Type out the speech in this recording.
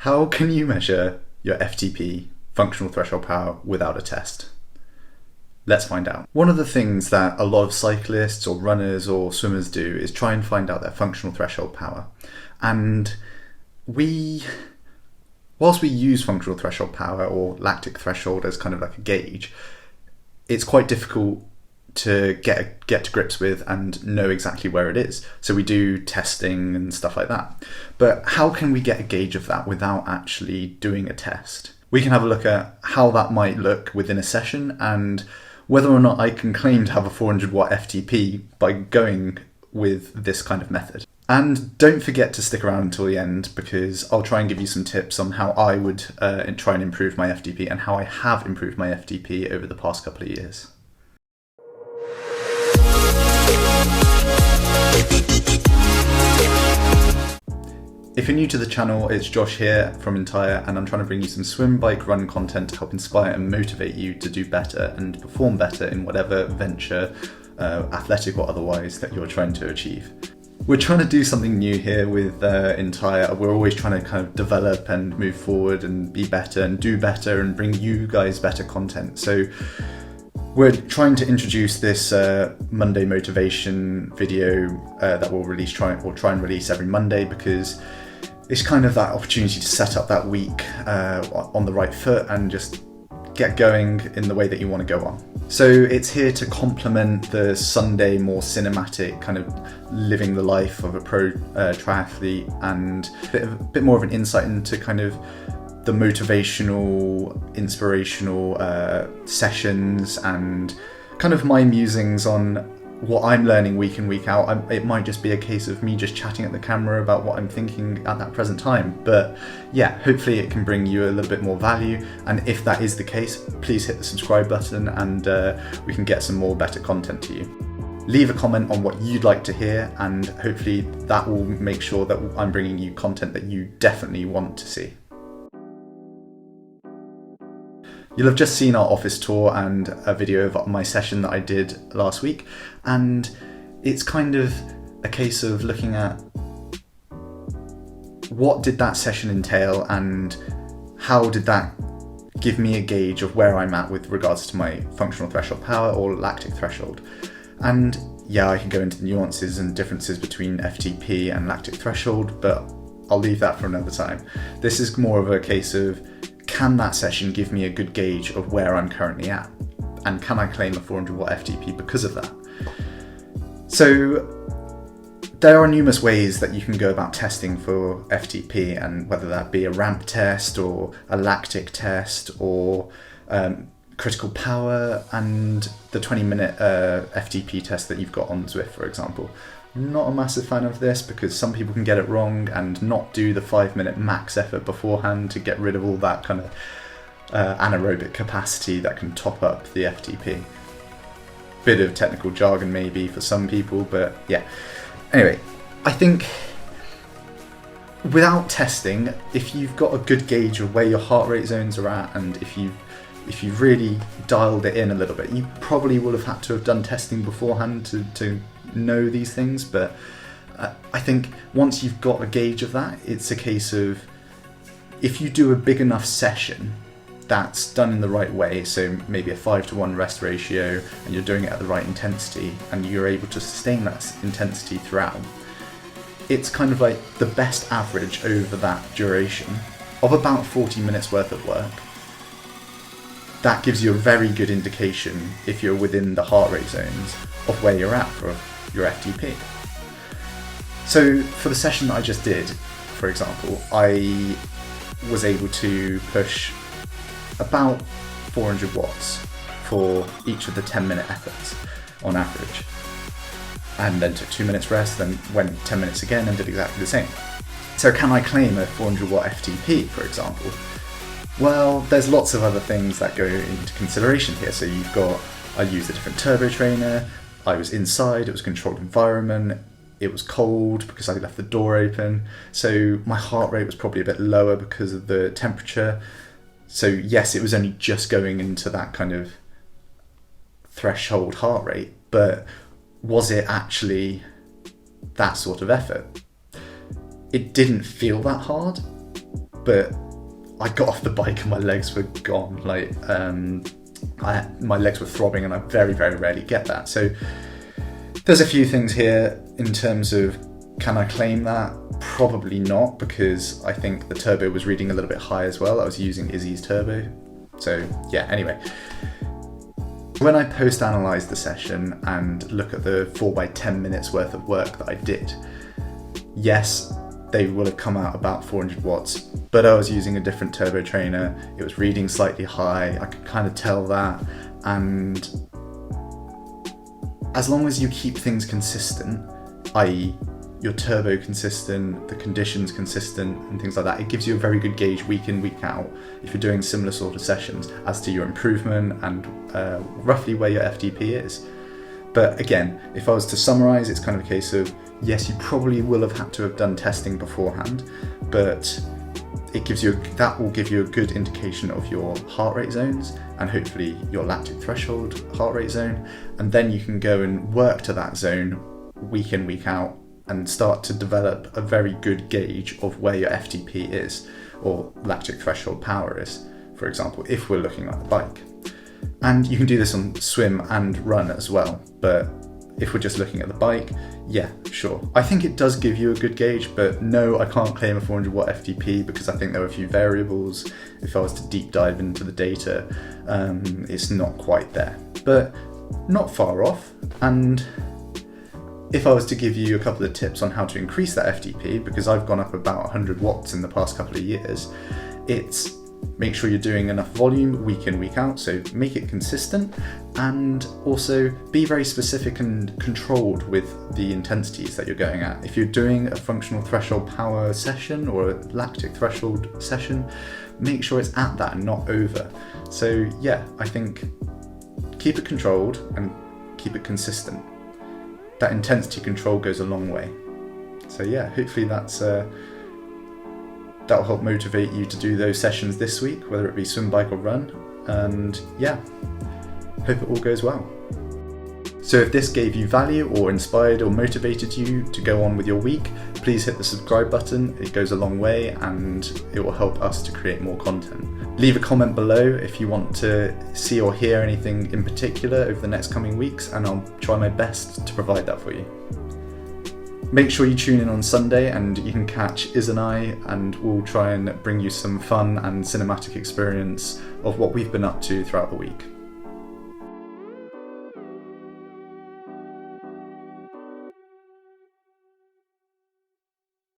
How can you measure your FTP, functional threshold power, without a test? Let's find out. One of the things that a lot of cyclists or runners or swimmers do is try and find out their functional threshold power. And whilst we use functional threshold power or lactic threshold as kind of like a gauge, it's quite difficult to get to grips with and know exactly where it is. So we do testing and stuff like that. But how can we get a gauge of that without actually doing a test? We can have a look at how that might look within a session and whether or not I can claim to have a 400 watt FTP by going with this kind of method. And don't forget to stick around until the end, because I'll try and give you some tips on how I would try and improve my FTP and how I have improved my FTP over the past couple of years. If you're new to the channel, it's Josh here from Entire, and I'm trying to bring you some swim, bike, run content to help inspire and motivate you to do better and perform better in whatever venture, athletic or otherwise, that you're trying to achieve. We're trying to do something new here with Entire. We're always trying to kind of develop and move forward and be better and do better and bring you guys better content. So we're trying to introduce this Monday motivation video that we'll try and release every Monday, because it's kind of that opportunity to set up that week on the right foot and just get going in the way that you want to go on. So it's here to complement the Sunday more cinematic kind of living the life of a pro triathlete, and a bit more of an insight into kind of the motivational, inspirational sessions and kind of my musings on what I'm learning week in, week out. It might just be a case of me just chatting at the camera about what I'm thinking at that present time. But yeah, hopefully it can bring you a little bit more value. And if that is the case, please hit the subscribe button and we can get some more better content to you. Leave a comment on what you'd like to hear, and hopefully that will make sure that I'm bringing you content that you definitely want to see. You'll have just seen our office tour and a video of my session that I did last week, and it's kind of a case of looking at what did that session entail and how did that give me a gauge of where I'm at with regards to my functional threshold power or lactic threshold. And yeah, I can go into the nuances and differences between FTP and lactic threshold, but I'll leave that for another time. This is more of a case of, can that session give me a good gauge of where I'm currently at? And can I claim a 400 watt FTP because of that? So there are numerous ways that you can go about testing for FTP, and whether that be a ramp test or a lactic test or critical power and the 20-minute FTP test that you've got on Zwift, for example. I'm not a massive fan of this because some people can get it wrong and not do the 5-minute max effort beforehand to get rid of all that kind of anaerobic capacity that can top up the FTP. Bit of technical jargon maybe for some people, but yeah. Anyway, I think without testing, if you've got a good gauge of where your heart rate zones are at, and if you've really dialed it in a little bit, you probably will have had to have done testing beforehand to know these things. But I think once you've got a gauge of that, it's a case of, if you do a big enough session that's done in the right way, so maybe a 5-to-1 rest ratio, and you're doing it at the right intensity and you're able to sustain that intensity throughout, it's kind of like the best average over that duration of about 40 minutes worth of work. That gives you a very good indication if you're within the heart rate zones of where you're at for your FTP. So for the session that I just did, for example, I was able to push about 400 watts for each of the 10-minute efforts on average, and then took 2 minutes rest, then went 10 minutes again and did exactly the same. So can I claim a 400 watt FTP, for example? Well, there's lots of other things that go into consideration here. So I used a different turbo trainer, I was inside, it was a controlled environment, it was cold because I left the door open, so my heart rate was probably a bit lower because of the temperature. So yes, it was only just going into that kind of threshold heart rate, but was it actually that sort of effort? It didn't feel that hard, but I got off the bike and my legs were gone. Like my legs were throbbing, and I very, very rarely get that. So there's a few things here in terms of, can I claim that? Probably not, because I think the turbo was reading a little bit high as well. I was using Izzy's turbo. So yeah, anyway. When I post-analyze the session and look at the 4x10 minutes worth of work that I did, yes, they will have come out about 400 watts, but I was using a different turbo trainer. It was reading slightly high. I could kind of tell that. And as long as you keep things consistent, i.e. your turbo consistent, the conditions consistent, and things like that, it gives you a very good gauge week in, week out, if you're doing similar sort of sessions, as to your improvement and roughly where your FTP is. But again, if I was to summarize, it's kind of a case of, yes, you probably will have had to have done testing beforehand, but that will give you a good indication of your heart rate zones and hopefully your lactic threshold heart rate zone. And then you can go and work to that zone week in, week out, and start to develop a very good gauge of where your FTP is, or lactic threshold power is, for example, if we're looking at the bike. And you can do this on swim and run as well, but if we're just looking at the bike, yeah, sure. I think it does give you a good gauge, but no, I can't claim a 400 watt FTP because I think there are a few variables. If I was to deep dive into the data, it's not quite there, but not far off. And if I was to give you a couple of tips on how to increase that FTP, because I've gone up about 100 watts in the past couple of years, it's make sure you're doing enough volume week in, week out, so make it consistent, and also be very specific and controlled with the intensities that you're going at. If you're doing a functional threshold power session or a lactic threshold session, make sure it's at that and not over. So yeah, I think keep it controlled and keep it consistent. That intensity control goes a long way. So yeah, hopefully that'll help motivate you to do those sessions this week, whether it be swim, bike or run. And yeah, hope it all goes well. So if this gave you value or inspired or motivated you to go on with your week, please hit the subscribe button. It goes a long way and it will help us to create more content. Leave a comment below if you want to see or hear anything in particular over the next coming weeks, and I'll try my best to provide that for you. Make sure you tune in on Sunday and you can catch Iz and I, and we'll try and bring you some fun and cinematic experience of what we've been up to throughout the week.